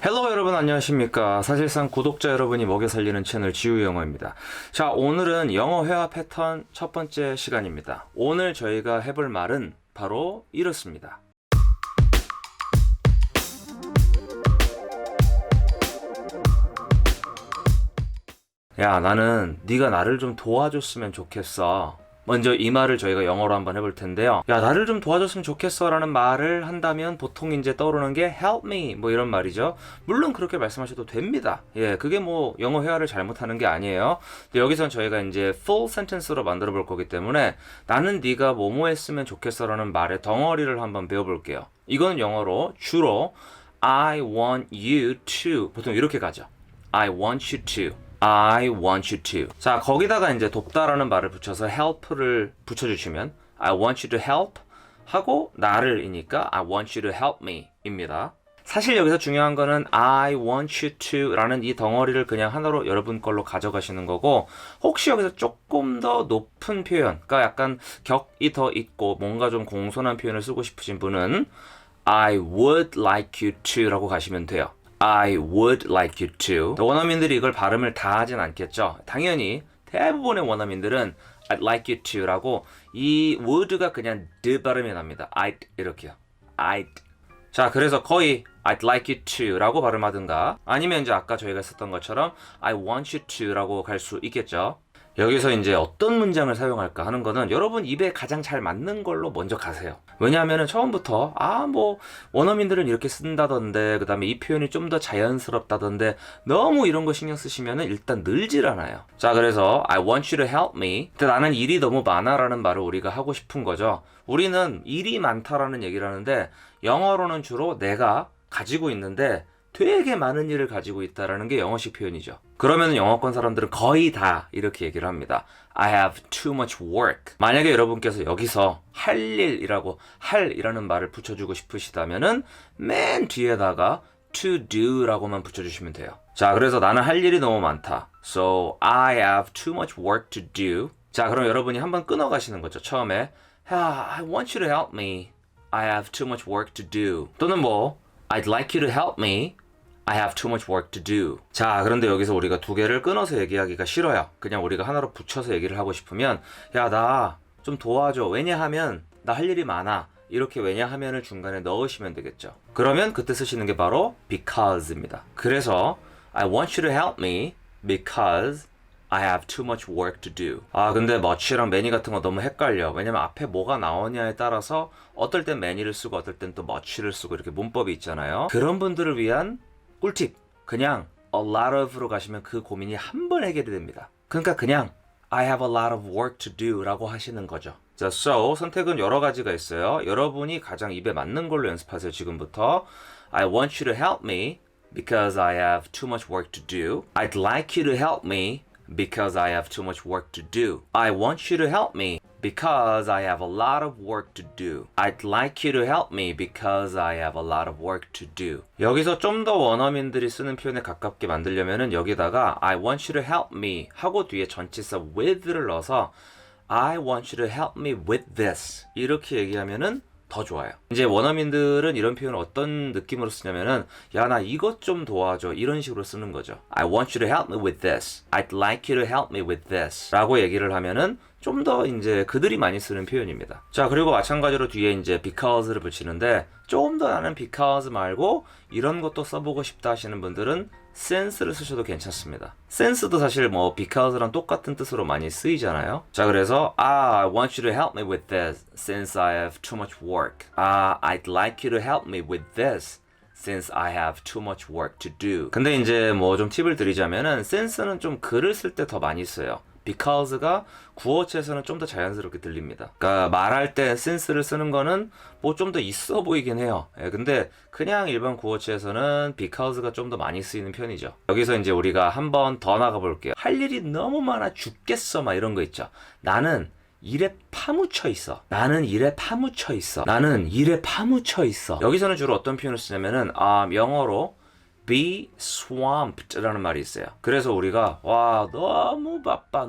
헬로 여러분 안녕하십니까. 사실상 구독자 여러분이 먹여 살리는 채널 지우영어입니다. 자, 오늘은 영어 회화 패턴 첫 번째 시간입니다. 오늘 저희가 해볼 말은 바로 이렇습니다. 야, 나는 네가 나를 좀 도와줬으면 좋겠어. 먼저 이 말을 저희가 영어로 한번 해볼 텐데요. 야, 나를 좀 도와줬으면 좋겠어 라는 말을 한다면 보통 이제 떠오르는 게 help me 뭐 이런 말이죠. 물론 그렇게 말씀하셔도 됩니다. 예, 그게 뭐 영어 회화를 잘못하는 게 아니에요. 근데 여기선 저희가 이제 full sentence로 만들어 볼 거기 때문에 나는 네가 뭐뭐 했으면 좋겠어 라는 말의 덩어리를 한번 배워볼게요. 이건 영어로 주로 I want you to 보통 이렇게 가죠. I want you to I want you to. 자, 거기다가 이제 돕다라는 말을 붙여서 help를 붙여주시면 I want you to help 하고 나를이니까 I want you to help me 입니다. 사실 여기서 중요한 거는 I want you to 라는 이 덩어리를 그냥 하나로 여러분 걸로 가져가시는 거고, 혹시 여기서 조금 더 높은 표현, 그러니까 약간 격이 더 있고 뭔가 좀 공손한 표현을 쓰고 싶으신 분은 I would like you to 라고 가시면 돼요. I would like you to. 원어민들이 이걸 발음을 다 하진 않겠죠. 당연히 대부분의 원어민들은 I'd like you to 라고 이 would가 그냥 d 발음이 납니다. I'd 이렇게요. I'd. 자, 그래서 거의 I'd like you to 라고 발음하든가 아니면 이제 아까 저희가 썼던 것처럼 I want you to 라고 갈 수 있겠죠. 여기서 이제 어떤 문장을 사용할까 하는 거는 여러분 입에 가장 잘 맞는 걸로 먼저 가세요. 왜냐하면 처음부터 뭐 원어민들은 이렇게 쓴다던데, 그 다음에 이 표현이 좀 더 자연스럽다던데 너무 이런 거 신경 쓰시면 일단 늘질 않아요. 자, 그래서 I want you to help me. 근데 나는 일이 너무 많아 라는 말을 우리가 하고 싶은 거죠. 우리는 일이 많다라는 얘기를 하는데 영어로는 주로 내가 가지고 있는데 되게 많은 일을 가지고 있다라는 게 영어식 표현이죠. 그러면 영어권 사람들은 거의 다 이렇게 얘기를 합니다. I have too much work. 만약에 여러분께서 여기서 할 일이라고 할이라는 말을 붙여주고 싶으시다면은 맨 뒤에다가 to do라고만 붙여주시면 돼요. 자, 그래서 나는 할 일이 너무 많다. So I have too much work to do. 자, 그럼 여러분이 한번 끊어가시는 거죠. 처음에 I want you to help me. I have too much work to do. 또는 뭐 I'd like you to help me. I have too much work to do. 자, 그런데 여기서 우리가 두 개를 끊어서 얘기하기가 싫어요. 그냥 우리가 하나로 붙여서 얘기를 하고 싶으면 야, 나 좀 도와줘. 왜냐하면 나 할 일이 많아. 이렇게 왜냐하면을 중간에 넣으시면 되겠죠. 그러면 그때 쓰시는 게 바로 because입니다. 그래서 I want you to help me because I have too much work to do. 근데 much랑 many 같은 거 너무 헷갈려. 왜냐면 앞에 뭐가 나오냐에 따라서 어떨 땐 many를 쓰고 어떨 땐 또 much를 쓰고 이렇게 문법이 있잖아요. 그런 분들을 위한 꿀팁. 그냥 a lot of로 가시면 그 고민이 한 번 해결이 됩니다. 그러니까 그냥 I have a lot of work to do 라고 하시는 거죠. 자, so 선택은 여러 가지가 있어요. 여러분이 가장 입에 맞는 걸로 연습하세요. 지금부터 I want you to help me because I have too much work to do. I'd like you to help me because I have too much work to do. I want you to help me because I have a lot of work to do. I'd like you to help me because I have a lot of work to do. 여기서 좀 더 원어민들이 쓰는 표현에 가깝게 만들려면은 여기다가 I want you to help me 하고 뒤에 전치사 with를 넣어서 I want you to help me with this 이렇게 얘기하면은 더 좋아요. 이제 원어민들은 이런 표현을 어떤 느낌으로 쓰냐면은 야, 나 이것 좀 도와줘 이런 식으로 쓰는 거죠. I want you to help me with this. I'd like you to help me with this 라고 얘기를 하면은 좀 더 이제 그들이 많이 쓰는 표현입니다. 자, 그리고 마찬가지로 뒤에 이제 because를 붙이는데 조금 더 나는 because 말고 이런 것도 써보고 싶다 하시는 분들은 since를 쓰셔도 괜찮습니다. since도 사실 뭐 because랑 똑같은 뜻으로 많이 쓰이잖아요. 자, 그래서 I want you to help me with this since I have too much work. I'd like you to help me with this since I have too much work to do. 근데 이제 뭐 좀 팁을 드리자면은 since는 좀 글을 쓸 때 더 많이 써요. because가 구어체에서는 좀 더 자연스럽게 들립니다. 그러니까 말할 때 since를 쓰는 거는 뭐 좀 더 있어 보이긴 해요. 근데 그냥 일반 구어체에서는 because가 좀 더 많이 쓰이는 편이죠. 여기서 이제 우리가 한 번 더 나가 볼게요. 할 일이 너무 많아 죽겠어 막 이런 거 있죠. 나는 일에 파묻혀 있어. 나는 일에 파묻혀 있어. 나는 일에 파묻혀 있어. 여기서는 주로 어떤 표현을 쓰냐면은 영어로 be swamped 라는 말이 있어요. 그래서 우리가 와, 너무 바빠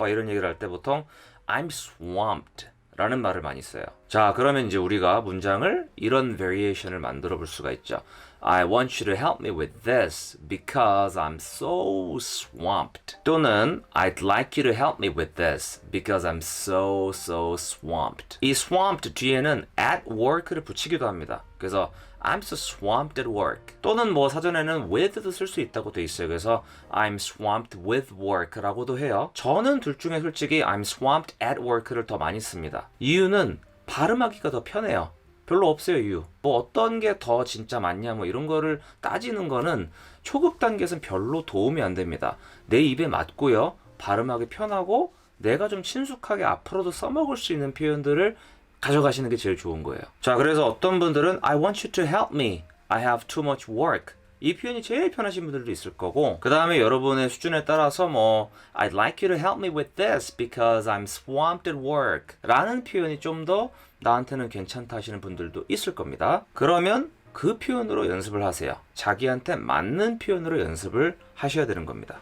이런 얘기를 할 때 보통 I'm swamped 라는 말을 많이 써요. 자, 그러면 이제 우리가 문장을 이런 variation을 만들어 볼 수가 있죠. I want you to help me with this because I'm so swamped. 또는 I'd like you to help me with this because I'm so swamped. 이 swamped 뒤에는 at work를 붙이기도 합니다. 그래서 I'm so swamped at work. 또는 뭐 사전에는 with도 쓸 수 있다고 돼 있어요. 그래서 I'm swamped with work라고도 해요. 저는 둘 중에 솔직히 I'm swamped at work를 더 많이 씁니다. 이유는 발음하기가 더 편해요. 별로 없어요, 이유. 뭐 어떤 게 더 진짜 맞냐 뭐 이런 거를 따지는 거는 초급 단계에서는 별로 도움이 안 됩니다. 내 입에 맞고요. 발음하기 편하고 내가 좀 친숙하게 앞으로도 써먹을 수 있는 표현들을 가져가시는 게 제일 좋은 거예요. 자, 그래서 어떤 분들은 I want you to help me. I have too much work. 이 표현이 제일 편하신 분들도 있을 거고 그 다음에 여러분의 수준에 따라서 뭐 I'd like you to help me with this because I'm swamped at work 라는 표현이 좀 더 나한테는 괜찮다 하시는 분들도 있을 겁니다. 그러면 그 표현으로 연습을 하세요. 자기한테 맞는 표현으로 연습을 하셔야 되는 겁니다.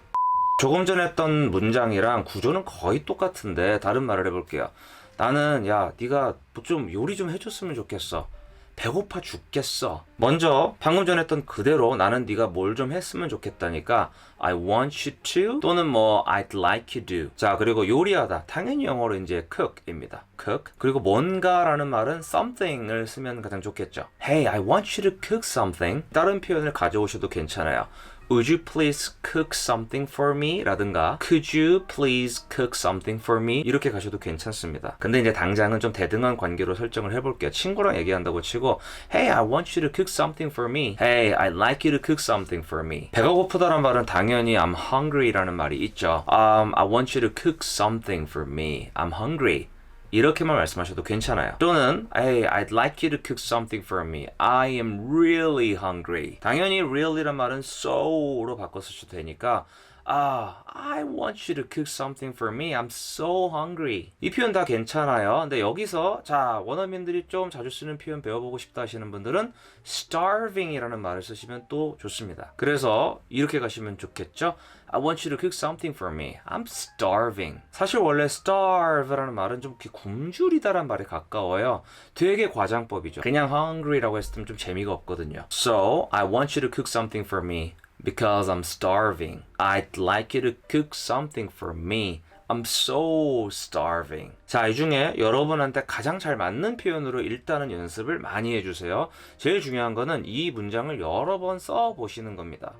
조금 전에 했던 문장이랑 구조는 거의 똑같은데 다른 말을 해볼게요. 나는 야 네가 뭐 좀 요리 좀 해줬으면 좋겠어. 배고파 죽겠어. 먼저 방금 전에 했던 그대로 나는 네가 뭘 좀 했으면 좋겠다니까 I want you to 또는 뭐 I'd like you to. 자, 그리고 요리하다 당연히 영어로 이제 cook입니다. cook. 그리고 뭔가라는 말은 something을 쓰면 가장 좋겠죠. Hey, I want you to cook something. 다른 표현을 가져오셔도 괜찮아요. Would you please cook something for me? 라든가 Could you please cook something for me? 이렇게 가셔도 괜찮습니다. 근데 이제 당장은 좀 대등한 관계로 설정을 해볼게요. 친구랑 얘기한다고 치고 Hey, I want you to cook something for me. Hey, I'd like you to cook something for me. 배가 고프다는 말은 당연히 I'm hungry라는 말이 있죠. I want you to cook something for me. I'm hungry. 이렇게만 말씀하셔도 괜찮아요. 또는 Hey, I'd like you to cook something for me. I am really hungry. 당연히 really란 말은 so로 바꿔 쓰셔도 되니까 I want you to cook something for me. I'm so hungry. 이 표현 다 괜찮아요. 근데 여기서 자 원어민들이 좀 자주 쓰는 표현 배워보고 싶다 하시는 분들은 starving이라는 말을 쓰시면 또 좋습니다. 그래서 이렇게 가시면 좋겠죠. I want you to cook something for me. I'm starving. 사실 원래 starve라는 말은 좀 굶주리다라는 말에 가까워요. 되게 과장법이죠. 그냥 hungry라고 했을 때는 좀 재미가 없거든요. So, I want you to cook something for me. Because I'm starving. I'd like you to cook something for me. I'm so starving. 자, 이 중에 여러분한테 가장 잘 맞는 표현으로 일단은 연습을 많이 해주세요. 제일 중요한 거는 이 문장을 여러 번 써보시는 겁니다.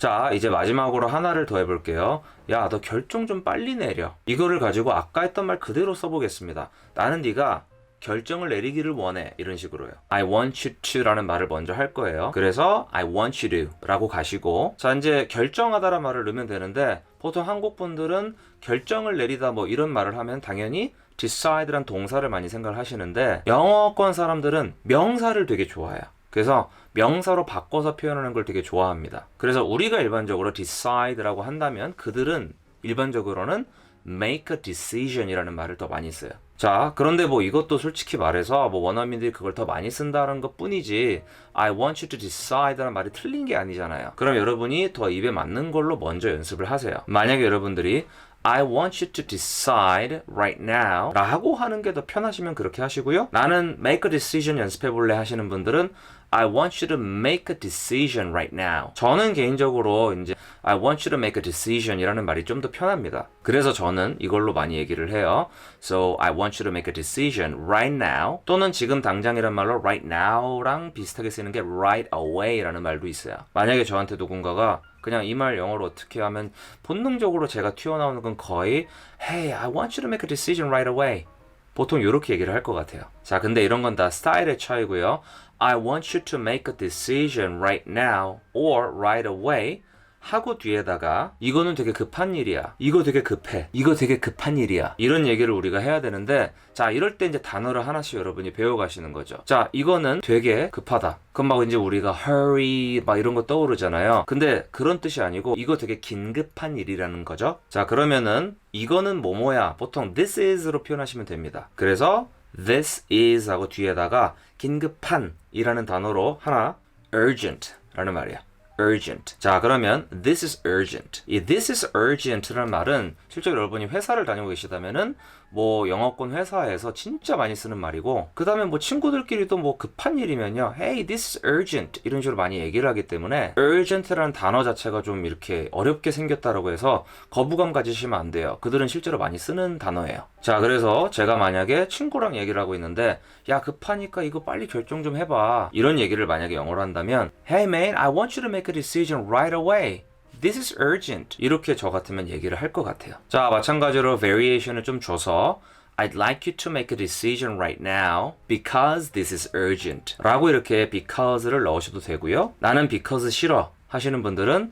자, 이제 마지막으로 하나를 더 해볼게요. 야, 너 결정 좀 빨리 내려. 이거를 가지고 아까 했던 말 그대로 써보겠습니다. 나는 네가 결정을 내리기를 원해. 이런 식으로요. I want you to 라는 말을 먼저 할 거예요. 그래서 I want you to 라고 가시고 자, 이제 결정하다라는 말을 넣으면 되는데 보통 한국 분들은 결정을 내리다 뭐 이런 말을 하면 당연히 decide란 동사를 많이 생각을 하시는데 영어권 사람들은 명사를 되게 좋아해요. 그래서 명사로 바꿔서 표현하는 걸 되게 좋아합니다. 그래서 우리가 일반적으로 decide라고 한다면 그들은 일반적으로는 make a decision이라는 말을 더 많이 써요. 자, 그런데 뭐 이것도 솔직히 말해서 뭐 원어민들이 그걸 더 많이 쓴다는 것 뿐이지 I want you to decide라는 말이 틀린 게 아니잖아요. 그럼 여러분이 더 입에 맞는 걸로 먼저 연습을 하세요. 만약에 여러분들이 I want you to decide right now 라고 하는 게 더 편하시면 그렇게 하시고요. 나는 make a decision 연습해 볼래 하시는 분들은 I want you to make a decision right now. 저는 개인적으로 이제 I want you to make a decision 이라는 말이 좀 더 편합니다. 그래서 저는 이걸로 많이 얘기를 해요. So I want you to make a decision right now. 또는 지금 당장이란 말로 right now랑 비슷하게 쓰는 게 right away라는 말도 있어요. 만약에 저한테 누군가가 그냥 이 말 영어로 어떻게 하면 본능적으로 제가 튀어나오는 건 거의 Hey, I want you to make a decision right away. 보통 이렇게 얘기를 할 것 같아요. 자, 근데 이런 건 다 스타일의 차이고요. I want you to make a decision right now or right away 하고 뒤에다가 이거는 되게 급한 일이야. 이거 되게 급해. 이거 되게 급한 일이야. 이런 얘기를 우리가 해야 되는데 자, 이럴 때 이제 단어를 하나씩 여러분이 배워가시는 거죠. 자, 이거는 되게 급하다. 그럼 막 이제 우리가 hurry 막 이런 거 떠오르잖아요. 근데 그런 뜻이 아니고 이거 되게 긴급한 일이라는 거죠. 자, 그러면은 이거는 뭐뭐야. 보통 this is로 표현하시면 됩니다. 그래서 this is 하고 뒤에다가 긴급한 이라는 단어로 하나 urgent 라는 말이야. urgent. 자, 그러면 this is urgent. 이 this is urgent라는 말은 실제로 여러분이 회사를 다니고 계시다면은 뭐 영어권 회사에서 진짜 많이 쓰는 말이고, 그 다음에 뭐 친구들끼리도 뭐 급한 일이면요, hey, this is urgent 이런 식으로 많이 얘기를 하기 때문에 urgent라는 단어 자체가 좀 이렇게 어렵게 생겼다라고 해서 거부감 가지시면 안 돼요. 그들은 실제로 많이 쓰는 단어예요. 자, 그래서 제가 만약에 친구랑 얘기를 하고 있는데, 야, 급하니까 이거 빨리 결정 좀 해봐, 이런 얘기를 만약에 영어로 한다면, hey man, I want you to make a decision right away. This is urgent. 이렇게 저 같으면 얘기를 할 것 같아요. 자, 마찬가지로 variation을 좀 줘서 I'd like you to make a decision right now because this is urgent 라고 이렇게 because를 넣으셔도 되고요. 나는 because 싫어 하시는 분들은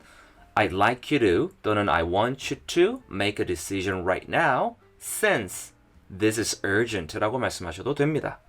I'd like you to 또는 I want you to make a decision right now since this is urgent 라고 말씀하셔도 됩니다.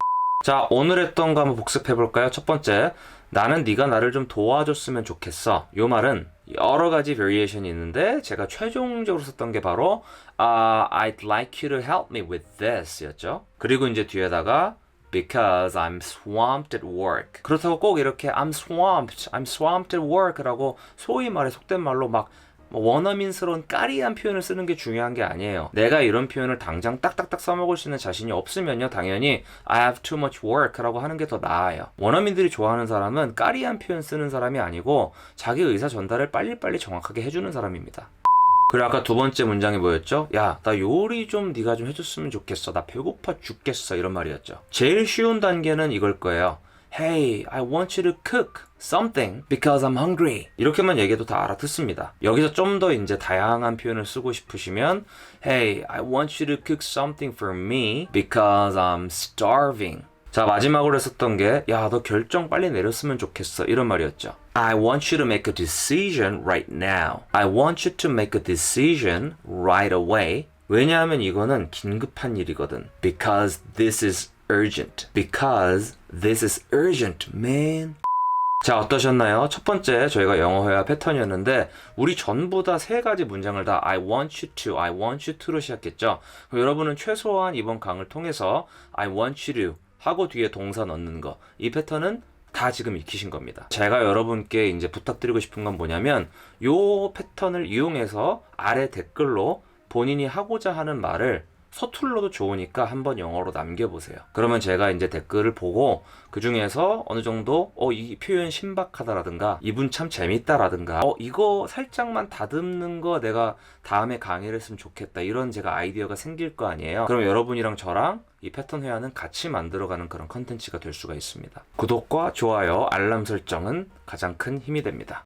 자, 오늘 했던 거 한번 복습해 볼까요? 첫 번째, 나는 네가 나를 좀 도와줬으면 좋겠어. 이 말은 여러 가지 variation이 있는데 제가 최종적으로 썼던 게 바로 I'd like you to help me with this 였죠. 그리고 이제 뒤에다가 because I'm swamped at work. 그렇다고 꼭 이렇게 I'm swamped at work 라고 소위 말해 속된 말로 막 원어민스러운 까리한 표현을 쓰는 게 중요한 게 아니에요. 내가 이런 표현을 당장 딱딱딱 써먹을 수 있는 자신이 없으면요, 당연히 I have too much work 라고 하는 게 더 나아요. 원어민들이 좋아하는 사람은 까리한 표현 쓰는 사람이 아니고 자기 의사 전달을 빨리빨리 정확하게 해주는 사람입니다. 그리고 아까 두 번째 문장이 뭐였죠? 야, 나 요리 좀 네가 좀 해줬으면 좋겠어. 나 배고파 죽겠어. 이런 말이었죠. 제일 쉬운 단계는 이걸 거예요. Hey, I want you to cook something because I'm hungry. 이렇게만 얘기해도 다 알아듣습니다. 여기서 좀 더 이제 다양한 표현을 쓰고 싶으시면 Hey, I want you to cook something for me because I'm starving. 자, 마지막으로 했었던 게 야, 너 결정 빨리 내렸으면 좋겠어. 이런 말이었죠. I want you to make a decision right now. I want you to make a decision right away. 왜냐하면 이거는 긴급한 일이거든. Because this is urgent. Because this is urgent, man. 자, 어떠셨나요? 첫 번째 저희가 영어 회화 패턴이었는데 우리 전부 다 세 가지 문장을 다 I want you to, I want you to로 시작했죠. 그럼 여러분은 최소한 이번 강을 통해서 I want you to 하고 뒤에 동사 넣는 거, 이 패턴은 다 지금 익히신 겁니다. 제가 여러분께 이제 부탁드리고 싶은 건 뭐냐면 요 패턴을 이용해서 아래 댓글로 본인이 하고자 하는 말을 서툴러도 좋으니까 한번 영어로 남겨보세요. 그러면 제가 이제 댓글을 보고 그 중에서 어느 정도 이 표현 신박하다라든가 이분 참 재밌다라든가 이거 살짝만 다듬는 거 내가 다음에 강의를 했으면 좋겠다, 이런 제가 아이디어가 생길 거 아니에요. 그럼 여러분이랑 저랑 이 패턴 회화는 같이 만들어가는 그런 컨텐츠가 될 수가 있습니다. 구독과 좋아요, 알람 설정은 가장 큰 힘이 됩니다.